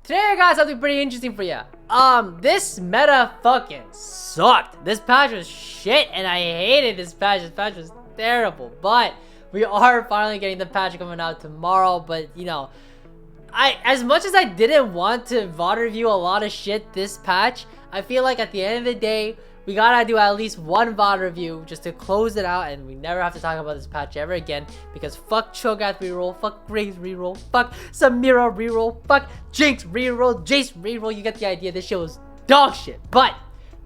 Today I got something pretty interesting for you. This meta fucking sucked. This patch was shit, and I hated this patch. This patch was terrible, but we are finally getting the patch coming out tomorrow. But you know, as much as I didn't want to VOD review a lot of shit this patch, I feel like at the end of the day, we gotta do at least one VOD review just to close it out, and we never have to talk about this patch ever again, because fuck Cho'Gath reroll, fuck Graves reroll, fuck Samira reroll, fuck Jinx reroll, Jace reroll. You get the idea. This shit was dog shit. But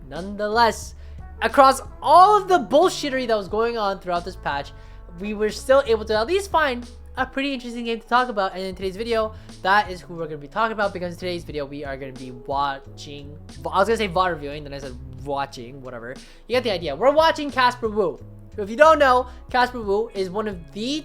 nonetheless, across all of the bullshittery that was going on throughout this patch, we were still able to at least find a pretty interesting game to talk about. And in today's video, that is who we're going to be talking about, because in today's video we are going to be watching, I was going to say VOD reviewing, then I said watching, whatever. You get the idea. We're watching Casper Wu. If you don't know, Casper Wu is one of the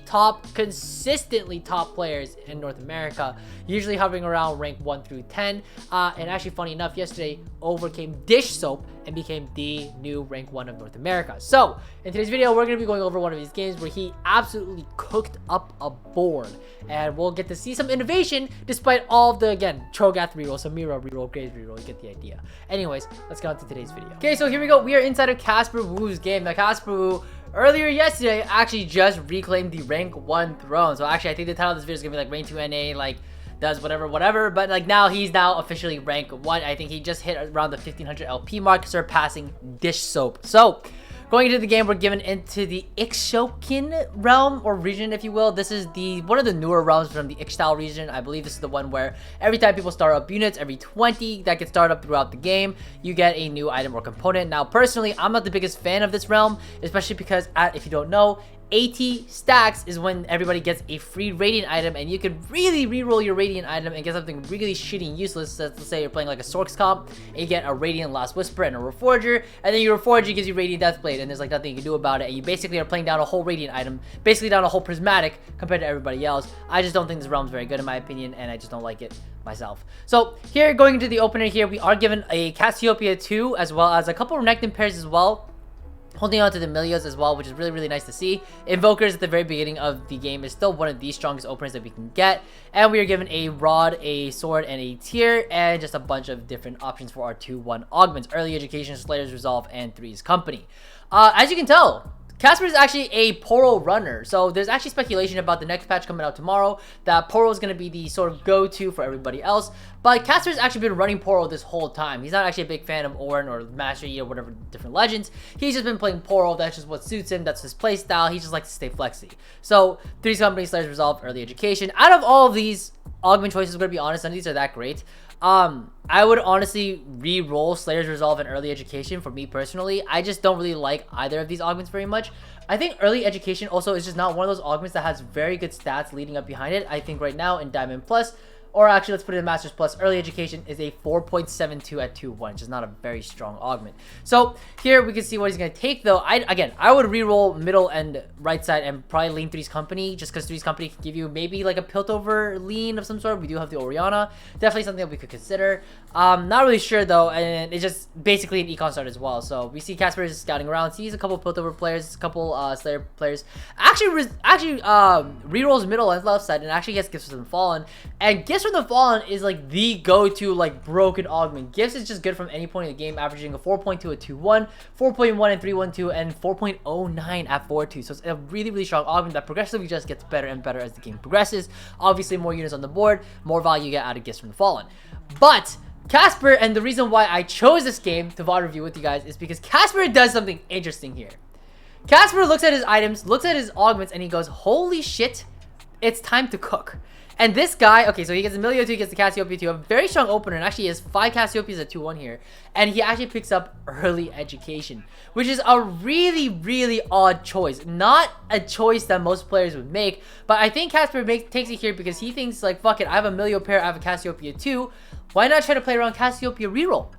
consistently top players in North America, usually hovering around rank 1 through 10. And actually, funny enough, yesterday overcame Dish Soap and became the new rank 1 of North America. So, in today's video, we're going to be going over one of these games where he absolutely cooked up a board. And we'll get to see some innovation despite all of the, again, Cho'Gath reroll, Samira reroll, Graves reroll. You get the idea. Anyways, let's get on to today's video. Okay, so here we go. We are inside of Casper Wu's game. Now, Casper Wu, earlier yesterday, actually just reclaimed the rank 1 throne. So actually, I think the title of this video is gonna be like rank 2 NA, like does whatever. But like now he's now officially rank 1. I think he just hit around the 1500 LP mark, surpassing Dish Soap. So going into the game, we're given into the Ixchokin realm, or region, if you will. This is one of the newer realms from the Ixtal region. I believe this is the one where every time people start up units, every 20 that get started up throughout the game, you get a new item or component. Now, personally, I'm not the biggest fan of this realm, especially because, if you don't know, 80 stacks is when everybody gets a free radiant item, and you can really reroll your radiant item and get something really shitty and useless. So let's say you're playing like a Sorks comp and you get a radiant Last Whisper and a Reforger, and then your Reforger gives you radiant Deathblade, and there's like nothing you can do about it, and you basically are playing down a whole radiant item, basically down a whole prismatic compared to everybody else. I just don't think this realm's very good in my opinion, and I just don't like it myself. So here, going into the opener here, we are given a Cassiopeia 2 as well as a couple of Renekton pairs as well, holding on to the Milios as well, which is really nice to see. Invokers at the very beginning of the game is still one of the strongest openers that we can get. And we are given a Rod, a Sword, and a Tear, and just a bunch of different options for our 2-1 augments. Early Education, Slayer's Resolve, and Three's Company. As you can tell, Casper is actually a Poro runner, so there's actually speculation about the next patch coming out tomorrow that Poro is going to be the sort of go-to for everybody else, but Casper's actually been running Poro this whole time. He's not actually a big fan of Orin or Master Yi or whatever different legends. He's just been playing Poro. That's just what suits him. That's his playstyle. He just likes to stay flexy. So, Three's Company, Slayer's Resolve, Early Education. Out of all of these augment choices, I'm going to be honest, none of these are that great. I would honestly re-roll Slayer's Resolve and Early Education for me personally. I just don't really like either of these augments very much. I think Early Education also is just not one of those augments that has very good stats leading up behind it. I think right now in Diamond Plus, or actually let's put it in Masters Plus, Early Education is a 4.72 at 2-1, which is not a very strong augment. So here we can see what he's going to take though. I would re-roll middle and right side and probably lean Three's Company, just because Three's Company can give you maybe like a Piltover lean of some sort. We do have the Orianna. Definitely something that we could consider. Not really sure though, and it's just basically an econ start as well. So we see Casper is scouting around, sees a couple Piltover players, a couple Slayer players. Actually re-rolls middle and left side and actually gets Gifts from the Fallen. And Gifts from the Fallen is like the go-to like broken augment. Gifts is just good from any point in the game, averaging a 4.2 at 2-1, 4.1 at 3-1-2, and 4.09 at 4-2. So it's a really strong augment that progressively just gets better and better as the game progresses. Obviously, more units on the board, more value you get out of Gifts from the Fallen. But Casper, and the reason why I chose this game to VOD review with you guys is because Casper does something interesting here. Casper looks at his items, looks at his augments, and he goes, holy shit, it's time to cook. And this guy, okay, so he gets a Milio 2, he gets the Cassiopeia 2, a very strong opener, and actually he has 5 Cassiopeias at 2-1 here. And he actually picks up Early Education, which is a really odd choice. Not a choice that most players would make, but I think Casper takes it here because he thinks, like, fuck it, I have a Milio pair, I have a Cassiopeia 2, why not try to play around Cassiopeia reroll?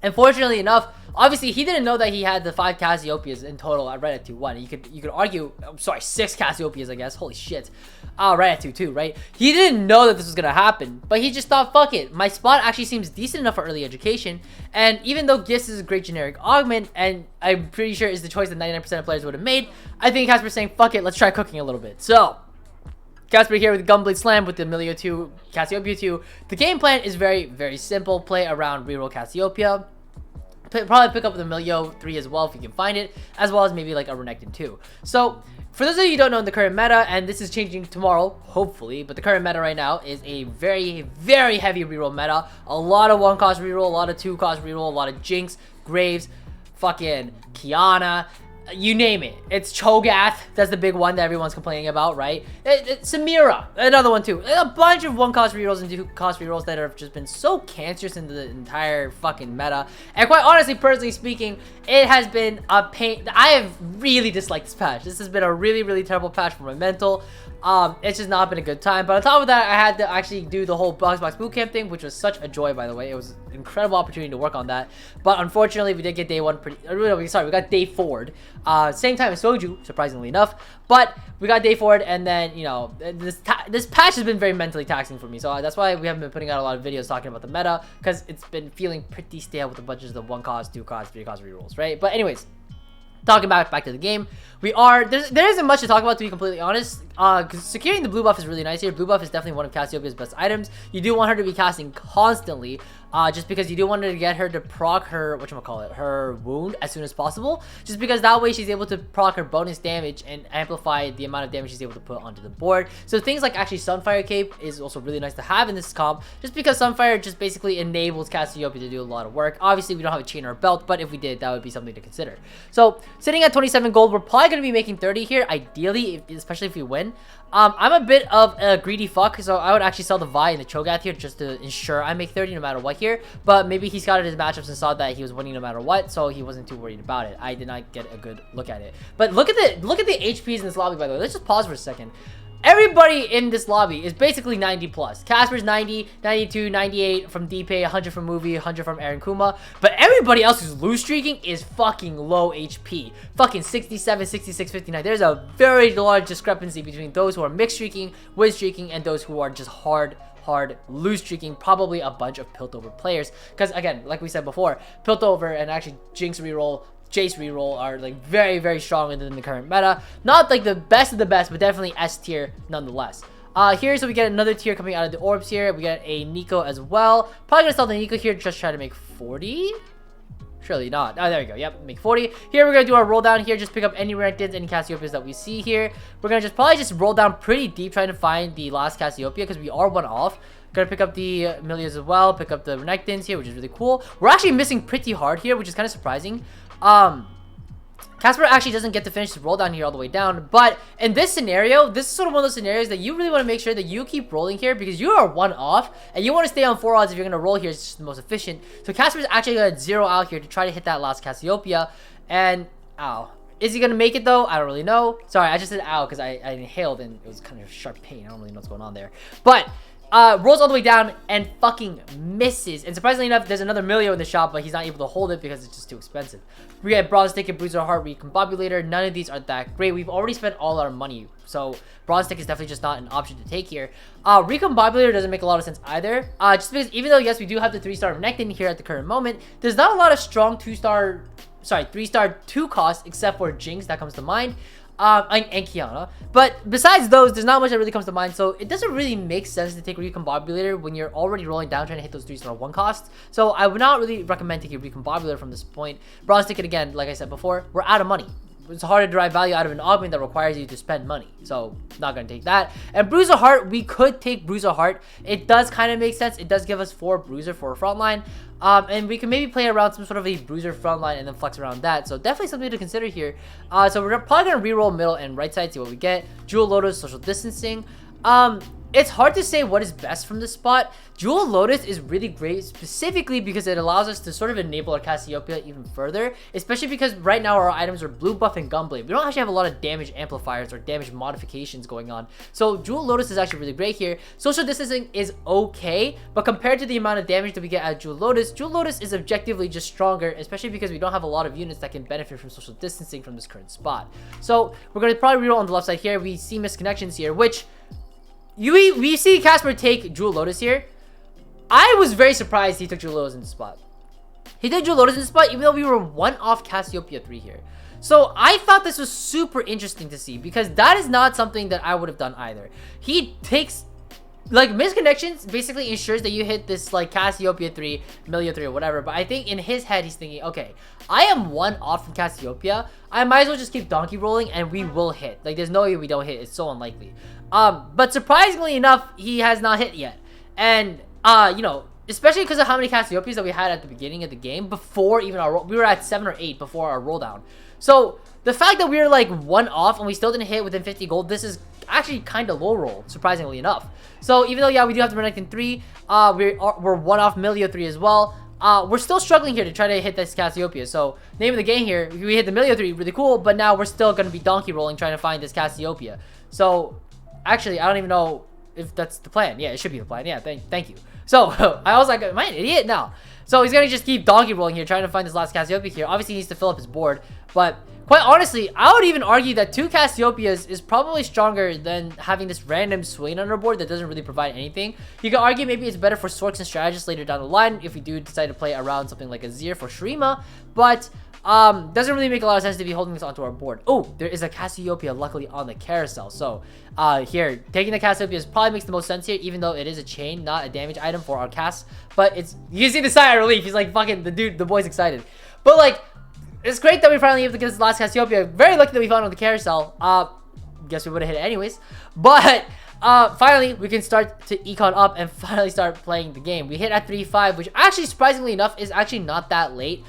And fortunately enough, obviously he didn't know that he had the 5 Cassiopeias in total right at 2-1. You could argue, I'm sorry, 6 Cassiopeias, I guess. Holy shit. Right at 2-2, right? He didn't know that this was gonna happen, but he just thought, fuck it. My spot actually seems decent enough for Early Education, and even though Gifts is a great generic augment, and I'm pretty sure is the choice that 99% of players would have made, I think Casper's saying, fuck it, let's try cooking a little bit. So Casper here with Gunblade Slam with the Emilio 2, Cassiopeia 2. The game plan is very, very simple. Play around reroll Cassiopeia. Probably pick up the Emilio 3 as well if you can find it, as well as maybe like a Renekton 2. So, for those of you who don't know the current meta, and this is changing tomorrow, hopefully, but the current meta right now is a very, very heavy reroll meta. A lot of 1-cost reroll, a lot of 2-cost reroll, a lot of Jinx, Graves, fucking Kiana, you name it. It's Cho'Gath. That's the big one that everyone's complaining about, right? Samira, another one too. A bunch of 1-cost rerolls and 2-cost rerolls that have just been so cancerous in the entire fucking meta. And quite honestly, personally speaking, it has been a pain. I have really disliked this patch. This has been a really, really terrible patch for my mental. It's just not been a good time. But on top of that, I had to actually do the whole box bootcamp thing, which was such a joy, by the way. It was an incredible opportunity to work on that. But unfortunately, we did get day 1 sorry, we got day 4'd. Same time as Soju, surprisingly enough. But we got day 4'd, and then, you know, this patch has been very mentally taxing for me. So that's why we haven't been putting out a lot of videos talking about the meta, because it's been feeling pretty stale with a bunch of the 1-cost, 2-cost, 3-cost rerolls, right? But anyways, talking back to the game, there isn't much to talk about, to be completely honest. Because securing the blue buff is really nice here. Blue buff is definitely one of Cassiopeia's best items. You do want her to be casting constantly, just because you do want to get her to proc her, her wound as soon as possible. Just because that way she's able to proc her bonus damage and amplify the amount of damage she's able to put onto the board. So things like actually Sunfire Cape is also really nice to have in this comp, just because Sunfire just basically enables Cassiopeia to do a lot of work. Obviously, we don't have a chain or a belt, but if we did, that would be something to consider. So sitting at 27 gold, we're probably going to be making 30 here, ideally, especially if we win. I'm a bit of a greedy fuck, so I would actually sell the Vi and the Cho'Gath here just to ensure I make 30 no matter what here. But maybe he scouted his matchups and saw that he was winning no matter what, so he wasn't too worried about it. I did not get a good look at it. But look at the HPs in this lobby, by the way. Let's just pause for a second. Everybody in this lobby is basically 90 plus. Casper's 90, 92, 98 from DPay, 100 from Movie, 100 from Aaron Kuma. But everybody else who's lose streaking is fucking low HP. Fucking 67, 66, 59. There's a very large discrepancy between those who are mixed streaking, win streaking, and those who are just hard lose streaking. Probably a bunch of Piltover players. Because again, like we said before, Piltover and actually Jinx reroll, Jace reroll are like very, very strong in the current meta. Not like the best of the best, but definitely S tier nonetheless. Here, so we get another tier coming out of the orbs here. We get a Nico as well. Probably gonna sell the Nico here, just try to make 40. Surely not. Oh, there we go. Yep, make 40. Here, we're gonna do our roll down here. Just pick up any Renektons, any Cassiopeias that we see here. We're gonna probably just roll down pretty deep, trying to find the last Cassiopeia, because we are one off. Gonna pick up the Emilios as well. Pick up the Renektons here, which is really cool. We're actually missing pretty hard here, which is kind of surprising. Casper actually doesn't get to finish the roll down here all the way down, but in this scenario, this is sort of one of those scenarios that you really want to make sure that you keep rolling here, because you are one off and you want to stay on 4 odds if you're going to roll here. It's just the most efficient. So Casper's actually going to 0 out here to try to hit that last Cassiopeia, and ow. Is he going to make it though? I don't really know. Sorry, I just said ow because I inhaled and it was kind of sharp pain. I don't really know what's going on there, but rolls all the way down and fucking misses. And surprisingly enough, there's another Emilio in the shop, but he's not able to hold it because it's just too expensive. We get Bronze Ticket, Bruiser Heart, Recombobulator. None of these are that great. We've already spent all our money, so Bronze Ticket is definitely just not an option to take here. Recombobulator doesn't make a lot of sense either. Just because even though, yes, we do have the 3-star Renekton here at the current moment, there's not a lot of strong 3-star 2 costs except for Jinx that comes to mind. And Kiana. But besides those, there's not much that really comes to mind. So it doesn't really make sense to take Recombobulator when you're already rolling down trying to hit those 3-star 1 costs. So I would not really recommend taking Recombobulator from this point. Bronze Ticket, again, like I said before, we're out of money. It's hard to derive value out of an augment that requires you to spend money. So, not going to take that. And Bruiser Heart, we could take Bruiser Heart. It does kind of make sense. It does give us 4 Bruiser for a frontline. And we can maybe play around some sort of a Bruiser frontline and then flex around that. So, definitely something to consider here. So, we're probably going to reroll middle and right side, see what we get. Jewel Lotus, Social Distancing. It's hard to say what is best from this spot. Jewel Lotus is really great specifically because it allows us to sort of enable our Cassiopeia even further, especially because right now our items are blue buff and gunblade. We don't actually have a lot of damage amplifiers or damage modifications going on. So Jewel Lotus is actually really great here. Social Distancing is okay, but compared to the amount of damage that we get at Jewel Lotus is objectively just stronger, especially because we don't have a lot of units that can benefit from Social Distancing from this current spot. So we're going to probably reroll on the left side here. We see misconnections here, which we see Casper take Jewel Lotus here. I was very surprised he took Jewel Lotus in the spot. He did Jewel Lotus in the spot even though we were 1 off Cassiopeia 3 here. So I thought this was super interesting to see because that is not something that I would have done either. He takes like misconnections basically ensures that you hit this like Cassiopeia 3, Millia 3 or whatever, but I think in his head he's thinking, okay, I am 1 off from Cassiopeia, I might as well just keep donkey rolling and we will hit. Like there's no way we don't hit, it's so unlikely. But surprisingly enough, he has not hit yet. And you know, especially because of how many Cassiopeias that we had at the beginning of the game before even our roll, we were at 7 or 8 before our roll down. So the fact that we were like 1 off and we still didn't hit within 50 gold, this is actually kind of low roll, surprisingly enough. So even though, yeah, we do have to connect in 3, we're 1 off Millia 3 as well. We're still struggling here to try to hit this Cassiopeia. So name of the game here, we hit the Millia 3, really cool, but now we're still going to be donkey rolling trying to find this Cassiopeia. So actually, I don't even know if that's the plan. Yeah, it should be the plan. Yeah, thank you. So I was like, am I an idiot? No. So he's going to just keep donkey rolling here, trying to find this last Cassiopeia here. Obviously, he needs to fill up his board, but quite honestly, I would even argue that 2 Cassiopeias is probably stronger than having this random Swain on our board that doesn't really provide anything. You could argue maybe it's better for Sorks and Strategists later down the line if we do decide to play around something like a Zir for Shurima, but doesn't really make a lot of sense to be holding this onto our board. Oh, there is a Cassiopeia luckily on the carousel. So here, taking the Cassiopeia probably makes the most sense here, even though it is a chain, not a damage item for our cast. But it's, you can see the sigh of relief. He's like, fucking, the boy's excited. But like, it's great that we finally able to get this last Cassiopeia. Very lucky that we found on the carousel. Guess we would have hit it anyways. But finally, we can start to econ up and finally start playing the game. We hit at 3-5, which actually, surprisingly enough, is actually not that late.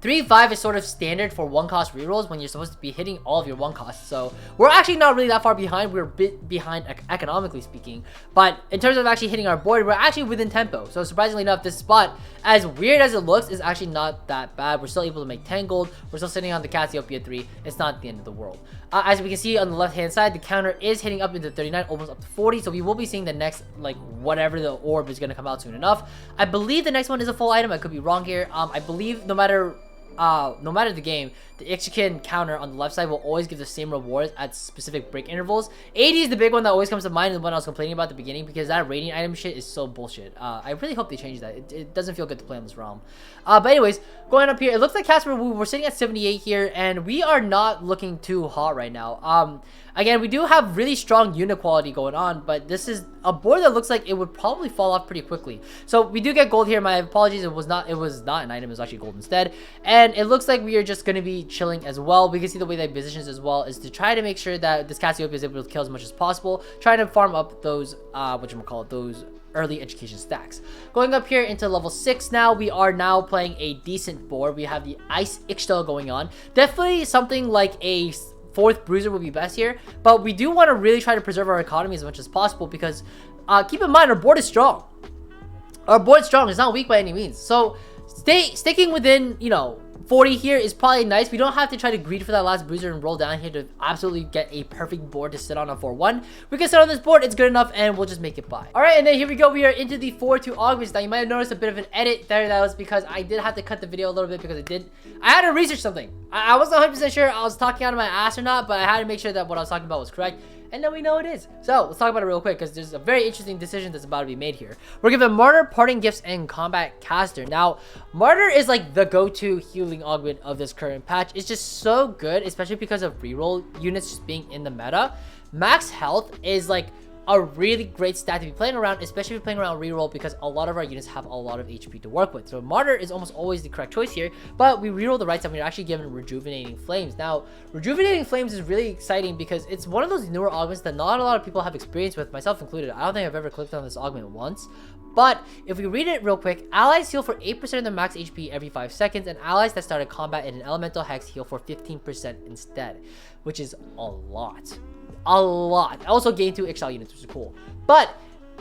3-5 is sort of standard for 1-cost rerolls when you're supposed to be hitting all of your 1-costs. So we're actually not really that far behind. We're a bit behind economically speaking. But in terms of actually hitting our board, we're actually within tempo. So surprisingly enough, this spot, as weird as it looks, is actually not that bad. We're still able to make 10 gold. We're still sitting on the Cassiopeia 3. It's not the end of the world. As we can see on the left-hand side, the counter is hitting up into 39, almost up to 40. So we will be seeing the next, like, whatever the orb is going to come out soon enough. I believe the next one is a full item. I could be wrong here. I believe no matter the game, the Ichikin counter on the left side will always give the same rewards at specific break intervals. 80 is the big one that always comes to mind, and the one I was complaining about at the beginning, because that rating item shit is so bullshit. I really hope they change that. It doesn't feel good to play on this realm. But anyways, going up here, it looks like Casper, we're sitting at 78 here, and we are not looking too hot right now. Again, we do have really strong unit quality going on, but this is a board that looks like it would probably fall off pretty quickly. So we do get gold here. My apologies, it was not an item, it was actually gold instead. And it looks like we are just going to be chilling as well. We can see the way that positions as well is to try to make sure that this Cassiopeia is able to kill as much as possible, trying to farm up those those early education stacks. Going up here into level 6 now, we are now playing a decent board. We have the Ice Ixtal going on. Definitely something like a 4th Bruiser would be best here, but we do want to really try to preserve our economy as much as possible, because keep in mind, our board is strong. Our board's strong, it's not weak by any means. So sticking within, you know, 40 here is probably nice. We don't have to try to greed for that last bruiser and roll down here to absolutely get a perfect board to sit on a 4-1. We can sit on this board, it's good enough, and we'll just make it by. Alright, and then here we go. We are into the 4-2 augments. Now, you might have noticed a bit of an edit there. That was because I did have to cut the video a little bit because I had to research something. I wasn't 100% sure I was talking out of my ass or not, but I had to make sure that what I was talking about was correct. And then we know it is. So let's talk about it real quick, because there's a very interesting decision that's about to be made here. We're given Martyr, Parting Gifts, and Combat Caster. Now, Martyr is like the go-to healing augment of this current patch. It's just so good, especially because of reroll units just being in the meta. Max health is like a really great stat to be playing around, especially if you're playing around reroll, because a lot of our units have a lot of HP to work with. So Martyr is almost always the correct choice here, but we reroll the right side. We're actually given Rejuvenating Flames. Now, Rejuvenating Flames is really exciting because it's one of those newer augments that not a lot of people have experience with, myself included. I don't think I've ever clicked on this augment once. But if we read it real quick, allies heal for 8% of their max HP every 5 seconds, and allies that started combat in an elemental hex heal for 15% instead, which is a lot. A lot. I also gained 2 Ixtal units, which is cool. But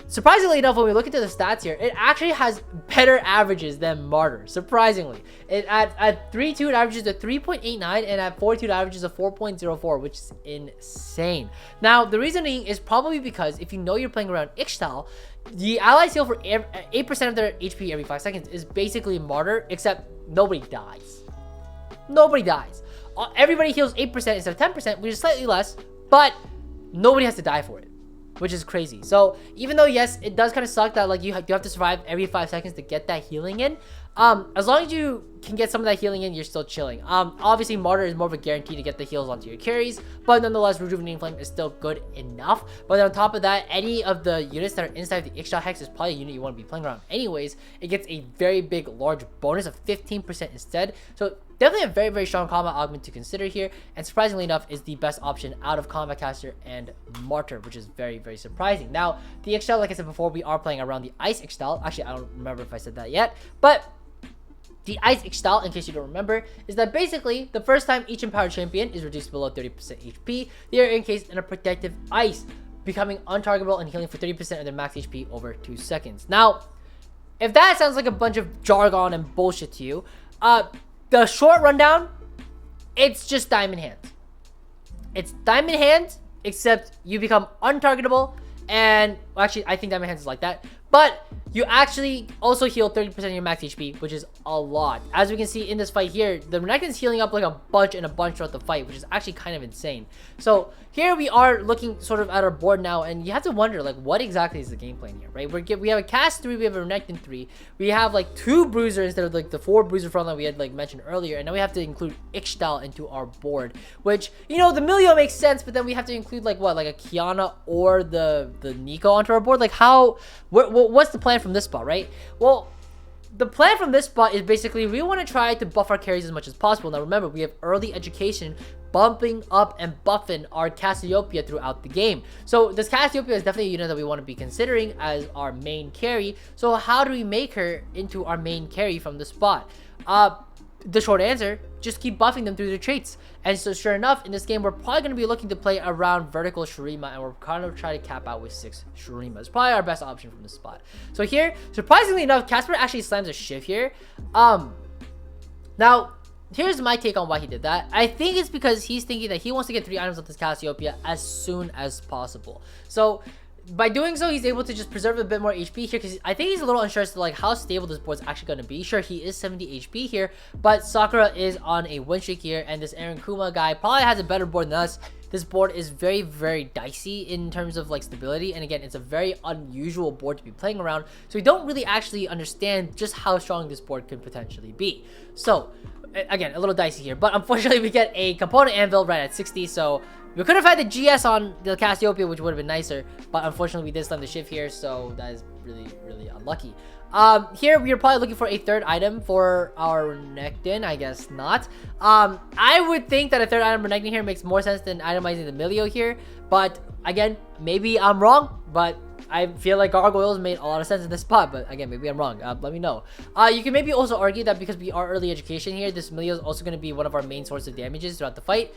surprisingly enough, when we look into the stats here, it actually has better averages than Martyr. Surprisingly, at 3-2 it averages to 3.89, and at 4-2 it averages to 4.04, which is insane. Now, the reasoning is probably because if you know you're playing around Ixtal, the allies heal for 8% of their HP every 5 seconds is basically Martyr, except nobody dies. Nobody dies. Everybody heals 8% instead of 10%, which is slightly less, but nobody has to die for it, which is crazy. So even though, yes, it does kind of suck that like you have to survive every 5 seconds to get that healing in, As long as you can get some of that healing in, you're still chilling. Obviously Martyr is more of a guarantee to get the heals onto your carries, but nonetheless Rejuvenating Flame is still good enough. But on top of that, any of the units that are inside the Ixchel Hex is probably a unit you want to be playing around anyways. It gets a very big large bonus of 15% instead, so definitely a very, very strong combat augment to consider here, and surprisingly enough is the best option out of Combat Caster and Martyr, which is very, very surprising. Now the Ixchel, like I said before, we are playing around the Ice Ixchel. Actually, I don't remember if I said that yet, but the Ice Ixchel, in case you don't remember, is that basically the first time each empowered champion is reduced below 30% HP, they are encased in a protective ice, becoming untargetable and healing for 30% of their max HP over 2 seconds. Now, if that sounds like a bunch of jargon and bullshit to you, the short rundown, it's just Diamond Hands. It's Diamond Hands, except you become untargetable, and well, actually, I think Diamond Hands is like that, but you actually also heal 30% of your max HP, which is a lot. As we can see in this fight here, the Renekton's healing up like a bunch throughout the fight, which is actually kind of insane. So here we are looking sort of at our board now, and you have to wonder, like, what exactly is the game plan here, right? We have a Cass 3, we have a Renekton 3, we have like 2 Bruiser instead of like the 4 Bruiser frontline we had like mentioned earlier, and now we have to include Ixchel into our board, which, you know, the Milio makes sense, but then we have to include like what, like a Kiana or the Nico onto our board. Like, how, what's the plan from this spot, right? Well, the plan from this spot is basically we want to try to buff our carries as much as possible. Now remember, we have early education bumping up and buffing our Cassiopeia throughout the game. So this Cassiopeia is definitely a unit that we want to be considering as our main carry. So how do we make her into our main carry from the spot? The short answer, just keep buffing them through their traits. And so sure enough, in this game, we're probably going to be looking to play around vertical Shurima, and we're kind of trying to cap out with 6 Shurima. It's probably our best option from this spot. So here, surprisingly enough, Casper actually slams a shift here. Now, here's my take on why he did that. I think it's because he's thinking that he wants to get 3 items of this Cassiopeia as soon as possible. So by doing so, he's able to just preserve a bit more HP here, because I think he's a little unsure as to like how stable this board's actually going to be. Sure, he is 70 HP here, but Sakura is on a win streak here, and this Aaron Kuma guy probably has a better board than us. This board is very, very dicey in terms of like stability, and again, it's a very unusual board to be playing around, so we don't really actually understand just how strong this board could potentially be. So again, a little dicey here, but unfortunately we get a component anvil right at 60, so we could have had the GS on the Cassiopeia, which would have been nicer, but unfortunately we did slam the shift here, so that is really, really unlucky. Here we are probably looking for a 3rd item for our Renekton. I guess not. I would think that a 3rd item Renekton here makes more sense than itemizing the Milio here, but again, maybe I'm wrong, but I feel like Gargoyles made a lot of sense in this spot, but again, maybe I'm wrong. Let me know. You can maybe also argue that because we are early education here, this Milio is also going to be one of our main sources of damages throughout the fight.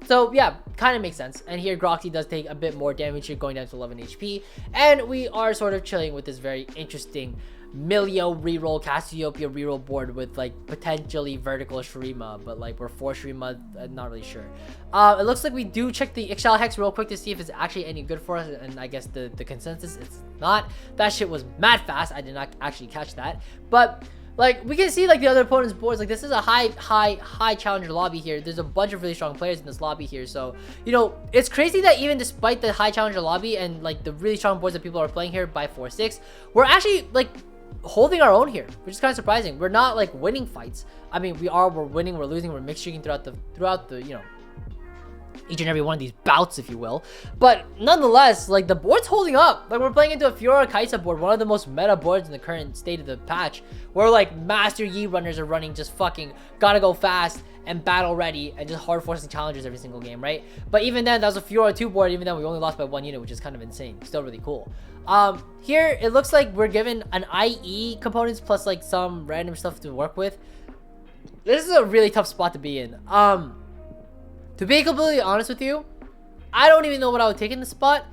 So yeah, kind of makes sense. And here Groxy does take a bit more damage here, going down to 11 HP, and we are sort of chilling with this very interesting Milio reroll, Cassiopeia reroll board with like potentially vertical Shurima, but like we're 4 Shurima, not really sure. It looks like we do check the Ixchel Hex real quick to see if it's actually any good for us, and I guess the consensus it's not. That shit was mad fast. I did not actually catch that, but like we can see like the other opponent's boards, like this is a high challenger lobby here. There's a bunch of really strong players in this lobby here, so you know it's crazy that even despite the high challenger lobby and like the really strong boards that people are playing here by 4-6, we're actually like holding our own here, which is kind of surprising. We're not like winning fights. I mean, we're winning, we're losing, we're mixed streaking throughout the you know, each and every one of these bouts, if you will, but nonetheless, like the board's holding up. Like we're playing into a Fiora Kaisa board, one of the most meta boards in the current state of the patch, where like Master Yi runners are running just fucking gotta go fast and battle ready and just hard forcing challengers every single game, right? But even then, that was a Fiora 2 board. Even then, we only lost by 1 unit, which is kind of insane. Still really cool. Here it looks like we're given an IE components plus like some random stuff to work with. This is a really tough spot to be in. To be completely honest with you, I don't even know what I would take in this spot.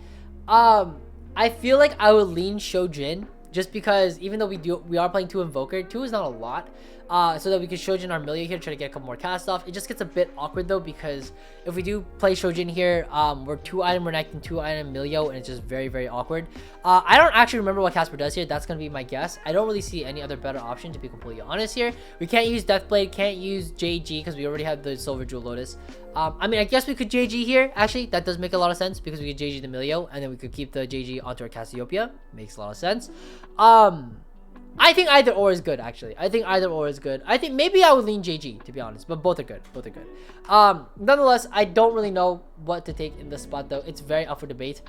I feel like I would lean Shojin, just because even though we are playing 2 Invoker, 2 is not a lot. So that we can Shojin our Milio here, try to get a couple more cast off. It just gets a bit awkward though, because if we do play Shojin here, we're 2 item Renekton, 2 item Milio, and it's just very, very awkward. I don't actually remember what Casper does here. That's gonna be my guess. I don't really see any other better option, to be completely honest here. We can't use Deathblade, can't use JG because we already have the Silver Jewel Lotus. I mean, I guess we could JG here. Actually, that does make a lot of sense because we could JG the Milio, and then we could keep the JG onto our Cassiopeia. Makes a lot of sense. I think either or is good, actually. I think either or is good. I think maybe I would lean JG, to be honest, but both are good. Both are good. Nonetheless, I don't really know what to take in this spot, though. It's very up for debate.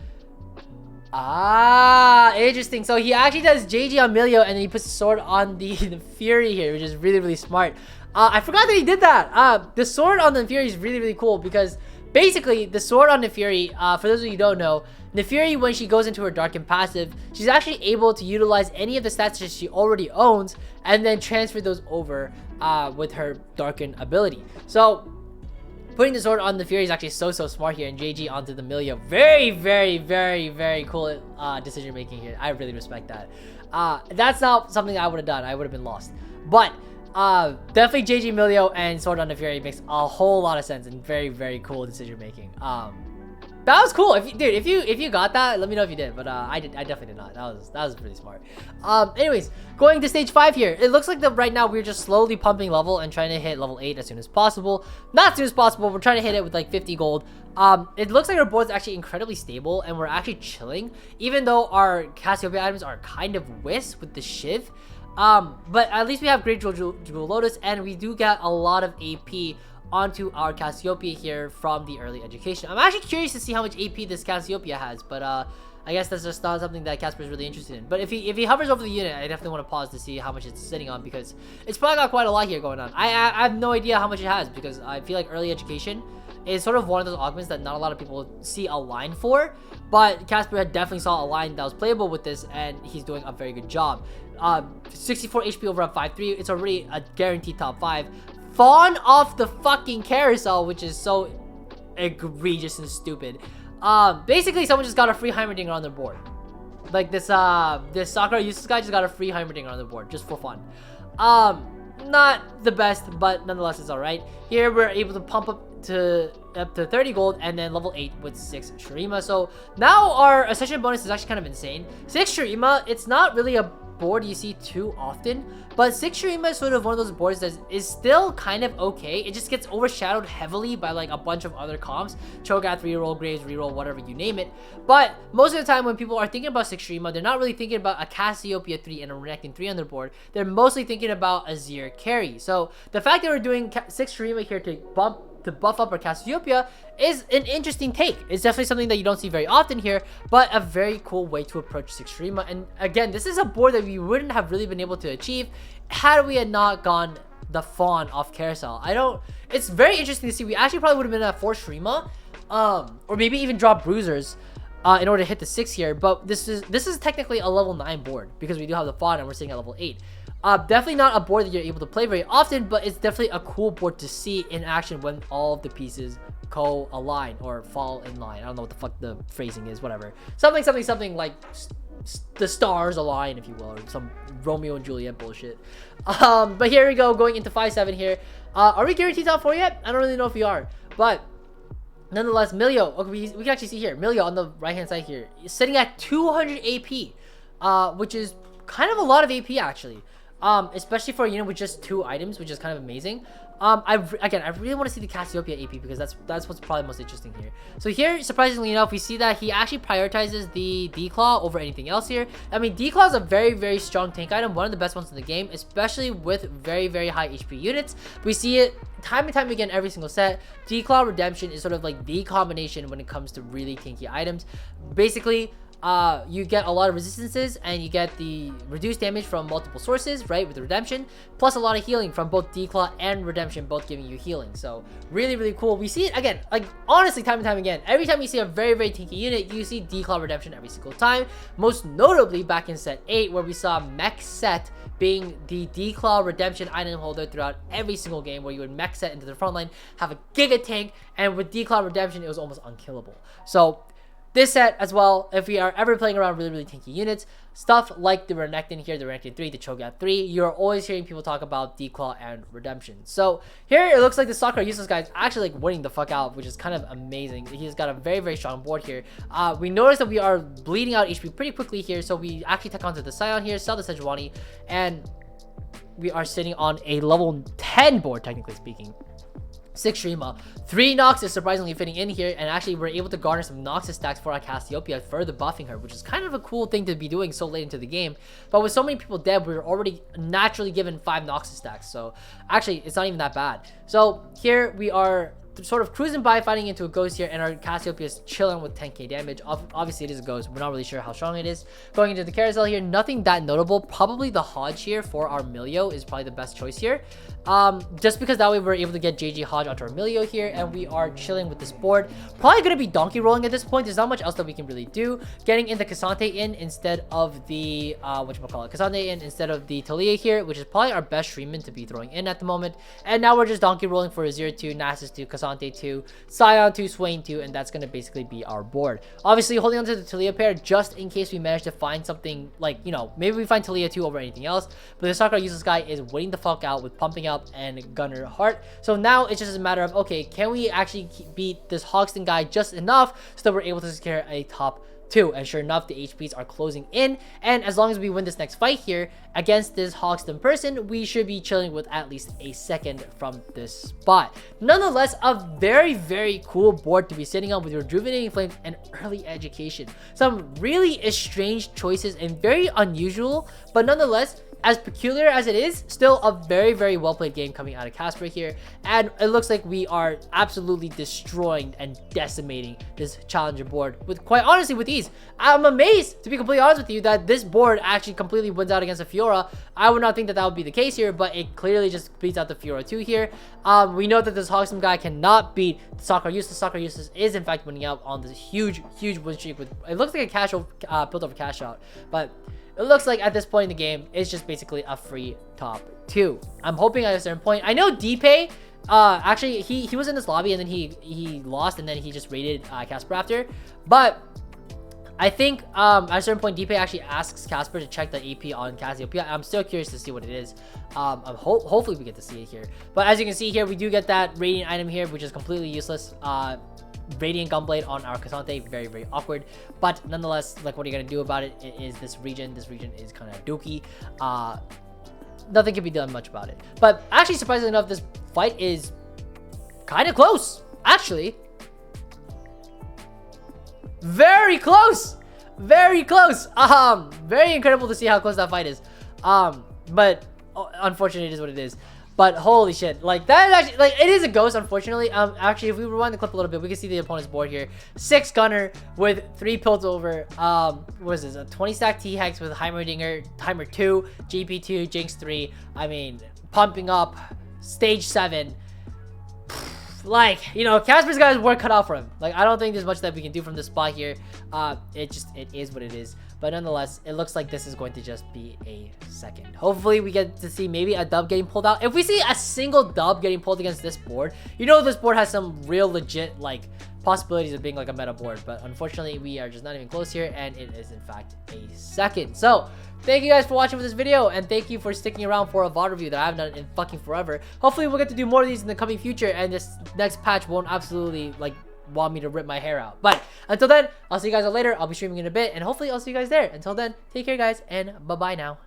Ah, interesting. So he actually does JG on Milio, and then he puts the sword on the Fury here, which is really, really smart. I forgot that he did that. The sword on the Fury is really, really cool because basically the sword on the Fury, for those of you who don't know, the Fury, when she goes into her Darken passive, she's actually able to utilize any of the stats that she already owns and then transfer those over with her Darken ability. So putting the sword on the Fury is actually so smart here, and JG onto the Milio. Very, very, very, very cool decision making here. I really respect that. That's not something I would have done. I would have been lost. But definitely JG Milio and sword on the Fury makes a whole lot of sense and very, very cool decision making. That was cool. If you got that, let me know if you did. But I definitely did not. That was pretty smart. Anyways, going to stage 5 here. It looks like that right now we're just slowly pumping level and trying to hit level 8 as soon as possible. Not as soon as possible. We're trying to hit it with like 50 gold. It looks like our board's actually incredibly stable and we're actually chilling, even though our Cassiopeia items are kind of whisk with the Shiv. But at least we have Great Jewel Lotus, and we do get a lot of AP onto our Cassiopeia here from the early education. I'm actually curious to see how much AP this Cassiopeia has, but I guess that's just not something that Casper is really interested in. But if he hovers over the unit, I definitely want to pause to see how much it's sitting on, because it's probably got quite a lot here going on. I have no idea how much it has, because I feel like early education is sort of one of those augments that not a lot of people see a line for, but Casper had definitely saw a line that was playable with this, and he's doing a very good job. 64 HP over at 5-3. It's already a guaranteed top 5. Fawn off the fucking carousel, which is so egregious and stupid. Basically, someone just got a free Heimerdinger on their board. Like this Sakura useless guy just got a free Heimerdinger on the board just for fun. Not the best, but nonetheless, it's all right. Here we're able to pump up to 30 gold and then level 8 with 6 Shurima. So now our Ascension bonus is actually kind of insane. 6 Shurima, it's not really a board you see too often, but 6 Shurima is sort of one of those boards that is still kind of okay. It just gets overshadowed heavily by like a bunch of other comps, Cho'Gath reroll, Graves reroll, whatever you name it. But most of the time when people are thinking about 6 Shurima, they're not really thinking about a Cassiopeia 3 and a Renekton 3 on their board. They're mostly thinking about Azir carry. So the fact that we're doing 6 Shurima here to buff up our Cassiopeia is an interesting take. It's definitely something that you don't see very often here, but a very cool way to approach 6 Shurima. And again, this is a board that we wouldn't have really been able to achieve had we had not gone the Fawn off Carousel. It's very interesting to see. We actually probably would have been at 4 Shurima, or maybe even drop Bruisers in order to hit the 6 here. But this is technically a level 9 board because we do have the Fawn and we're sitting at level 8. Definitely not a board that you're able to play very often, but it's definitely a cool board to see in action when all of the pieces co-align or fall in line. I don't know what the fuck the phrasing is, whatever. Something like the stars align, if you will, or some Romeo and Juliet bullshit. But here we go, going into 5-7 here. Are we guaranteed top 4 yet? I don't really know if we are, but nonetheless, Milio, okay, we can actually see here, Milio on the right-hand side here, is sitting at 200 AP, which is kind of a lot of AP, actually. Especially for a unit with just 2 items, which is kind of amazing. I really want to see the Cassiopeia AP because that's what's probably most interesting here. So here, surprisingly enough, we see that he actually prioritizes the D-Claw over anything else here. I mean, D-Claw is a very, very strong tank item, one of the best ones in the game, especially with very, very high HP units. We see it time and time again every single set. D-Claw Redemption is sort of like the combination when it comes to really tanky items. Basically, you get a lot of resistances and you get the reduced damage from multiple sources, right, with the Redemption, plus a lot of healing from both D-Claw and Redemption, both giving you healing. So really, really cool. We see it again, like honestly, time and time again. Every time you see a very, very tanky unit, you see D-Claw Redemption every single time. Most notably back in set 8, where we saw Mech Set being the D-Claw Redemption item holder throughout every single game, where you would Mech Set into the front line, have a Giga Tank, and with D-Claw Redemption, it was almost unkillable. So this set as well, if we are ever playing around really, really tanky units, stuff like the Renekton here, the Renekton 3, the Cho'Gath 3, you're always hearing people talk about D-Claw and Redemption. So here it looks like the Sakura useless guy is actually like winning the fuck out, which is kind of amazing. He's got a very, very strong board here. We notice that we are bleeding out HP pretty quickly here, so we actually take onto the Scion here, sell the Sejuani, and we are sitting on a level 10 board, technically speaking. 6 Shurima. 3 Nox is surprisingly fitting in here, and actually we're able to garner some Noxus stacks for our Cassiopeia, further buffing her, which is kind of a cool thing to be doing so late into the game. But with so many people dead, we're already naturally given 5 Noxus stacks, so actually it's not even that bad. So here we are sort of cruising by, fighting into a ghost here, and our Cassiopeia is chilling with 10k damage. Obviously it is a ghost, we're not really sure how strong it is. Going into the carousel here, nothing that notable. Probably the Hodge here for our Milio is probably the best choice here, just because that way we're able to get JG Hodge onto our Milio here, and we are chilling with this board. Probably gonna be donkey rolling at this point. There's not much else that we can really do. Getting in the Cassante in instead of the Cassante in instead of the Talia here, which is probably our best Shurima to be throwing in at the moment. And now we're just donkey rolling for a 0-2, Nasus 2, Cassante 2, Scion 2, Swain 2, and that's going to basically be our board. Obviously, holding on to the Talia pair just in case we manage to find something like, you know, maybe we find Talia 2 over anything else, but the Sakura useless guy is waiting the fuck out with pumping up and Gunner Heart. So now it's just a matter of, okay, can we actually beat this Hogston guy just enough so that we're able to secure a top 2? And sure enough, the HPs are closing in, and as long as we win this next fight here against this Hogston person, we should be chilling with at least a second from this spot. Nonetheless, a very cool board to be sitting on with Rejuvenating Flames and Early Education. Some really estranged choices and very unusual, but nonetheless, as peculiar as it is, still a very well played game coming out of Casper here, and it looks like we are absolutely destroying and decimating this challenger board with, quite honestly, with ease. I'm amazed, to be completely honest with you, that this board actually completely wins out against a Fiora. I would not think that that would be the case here, but it clearly just beats out the Fiora 2 here. We know that this Hogston guy cannot beat Sakura Useless. Sakura Useless is in fact winning out on this huge win streak with, it looks like a casual built over cash out, but it looks like at this point in the game, it's just basically a free top 2. I'm hoping at a certain point. I know Deepay, actually, he was in this lobby and then he lost and then he just raided Casper after. But I think at a certain point, Deepay actually asks Casper to check the AP on Cassiopeia. I'm still curious to see what it is. Hopefully we get to see it here. But as you can see here, we do get that Radiant item here, which is completely useless. Radiant Gunblade on our Cassante, very awkward, but nonetheless, like, what are you gonna do about it? It is this region is kind of dookie. Nothing can be done much about it. But actually, surprisingly enough, this fight is kind of close, actually. Very close. Very incredible to see how close that fight is. But unfortunately, it is what it is. But holy shit, like, that is actually, like, it is a ghost, unfortunately. Actually, if we rewind the clip a little bit, we can see the opponent's board here. 6 Gunner with 3 Piltover. What is this? A 20 stack T-Hex with Heimerdinger, Timer 2, GP2, Jinx 3. I mean, pumping up, stage 7. Like, you know, Casper's got his work cut out for him. Like, I don't think there's much that we can do from this spot here. It is what it is. But nonetheless, it looks like this is going to just be a second. Hopefully, we get to see maybe a dub getting pulled out. If we see a single dub getting pulled against this board, you know this board has some real legit, like, possibilities of being like a meta board. But unfortunately, we are just not even close here, and it is in fact a second. So thank you guys for watching this video, and thank you for sticking around for a VOD review that I haven't done in fucking forever. Hopefully we'll get to do more of these in the coming future, and this next patch won't absolutely, like, want me to rip my hair out. But until then, I'll see you guys later. I'll be streaming in a bit, and hopefully I'll see you guys there. Until then, take care guys, and bye bye now.